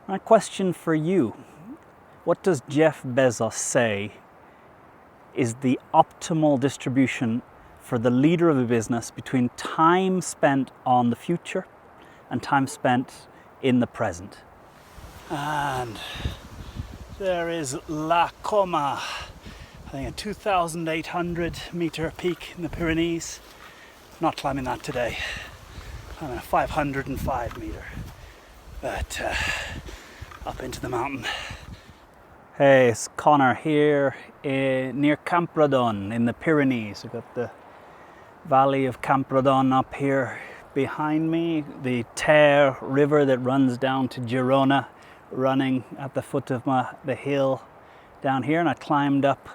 My question for you, what does Jeff Bezos say is the optimal distribution for the leader of a business between time spent on the future and time spent in the present? And there is La Coma, I think a 2,800 meter peak in the Pyrenees. Not climbing that today. I'm a 505 meter, but up into the mountain. Hey, it's Conor here near Camprodon in the Pyrenees. We've got the valley of Camprodon up here behind me, the Ter river that runs down to Girona, running at the foot of the hill down here, and I climbed up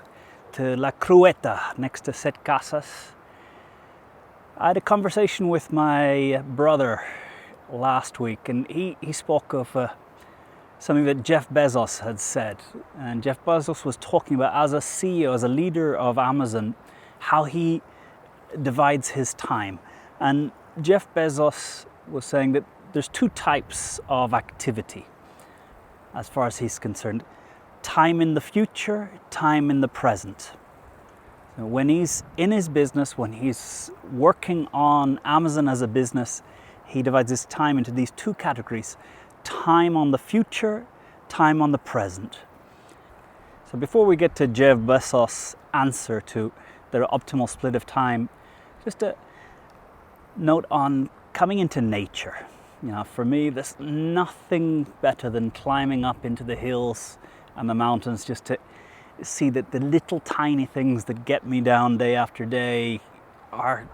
to La Crueta next to Set Casas. I had a conversation with my brother last week, and he spoke of something that Jeff Bezos had said. And Jeff Bezos was talking about, as a CEO, as a leader of Amazon, how he divides his time. And Jeff Bezos was saying that there's two types of activity as far as he's concerned: time in the future, time in the present. So when he's in his business, when he's working on Amazon as a business, he divides his time into these two categories: time on the future, time on the present. So before we get to Jeff Bezos' answer to the optimal split of time, just a note on coming into nature. You know, for me, there's nothing better than climbing up into the hills and the mountains just to see that the little tiny things that get me down day after day are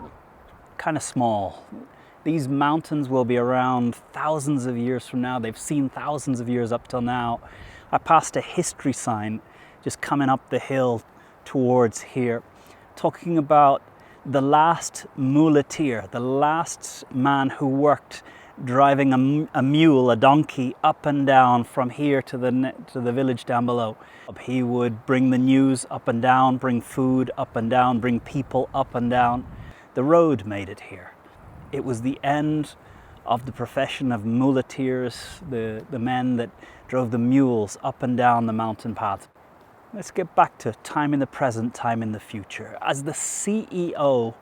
kind of small. These mountains will be around thousands of years from now. They've seen thousands of years up till now. I passed a history sign just coming up the hill towards here, talking about the last muleteer, the last man who worked driving a mule, a donkey, up and down from here to the village down below. He would bring the news up and down, bring food up and down, bring people up and down. The road made it here. It was the end of the profession of muleteers, the men that drove the mules up and down the mountain paths. Let's get back to time in the present, time in the future. As the CEO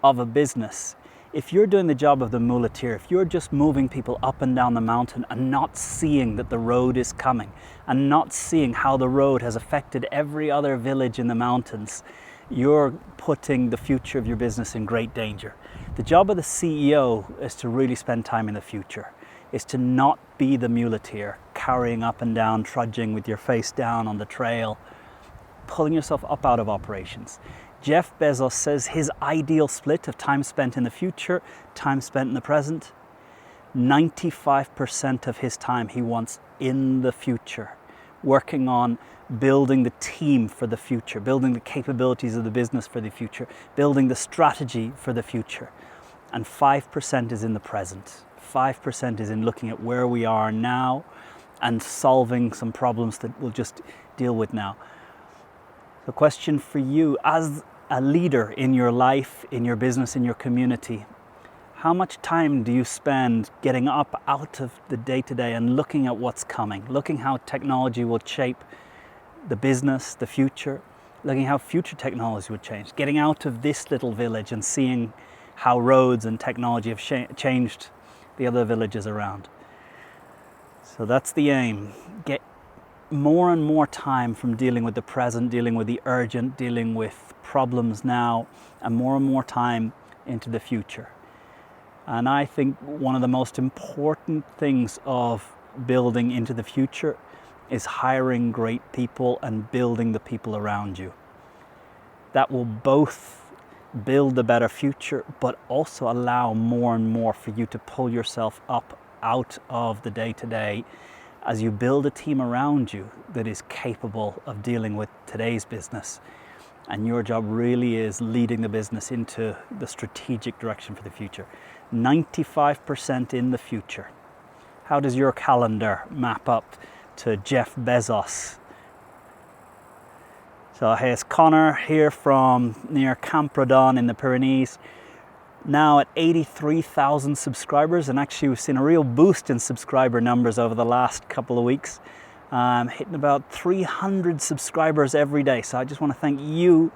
of a business, if you're doing the job of the muleteer, if you're just moving people up and down the mountain and not seeing that the road is coming, and not seeing how the road has affected every other village in the mountains, you're putting the future of your business in great danger. The job of the CEO is to really spend time in the future, is to not be the muleteer, carrying up and down, trudging with your face down on the trail, pulling yourself up out of operations. Jeff Bezos says his ideal split of time spent in the future, time spent in the present, 95% of his time he wants in the future, working on building the team for the future, building the capabilities of the business for the future, building the strategy for the future. And 5% is in the present. 5% is in looking at where we are now and solving some problems that we'll just deal with now. The question for you, as a leader in your life, in your business, in your community, how much time do you spend getting up out of the day-to-day and looking at what's coming, looking how technology will shape the business, the future, looking how future technology would change, getting out of this little village and seeing how roads and technology have changed the other villages around? So that's the aim. Get more and more time from dealing with the present, dealing with the urgent, dealing with problems now, and more time into the future. And I think one of the most important things of building into the future is hiring great people and building the people around you. That will both build a better future, but also allow more and more for you to pull yourself up out of the day-to-day as you build a team around you that is capable of dealing with today's business. And your job really is leading the business into the strategic direction for the future. 95% in the future. How does your calendar map up to Jeff Bezos? So hey, it's Conor here from near Camprodon in the Pyrenees. now at 83,000 subscribers, and actually we've seen a real boost in subscriber numbers over the last couple of weeks, hitting about 300 subscribers every day. So I just want to thank you,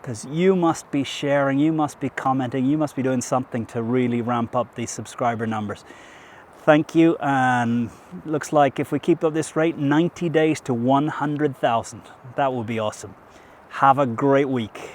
because you must be sharing, you must be commenting, you must be doing something to really ramp up these subscriber numbers. Thank you, and looks like if we keep up this rate, 90 days to 100,000. That would be awesome. Have a great week.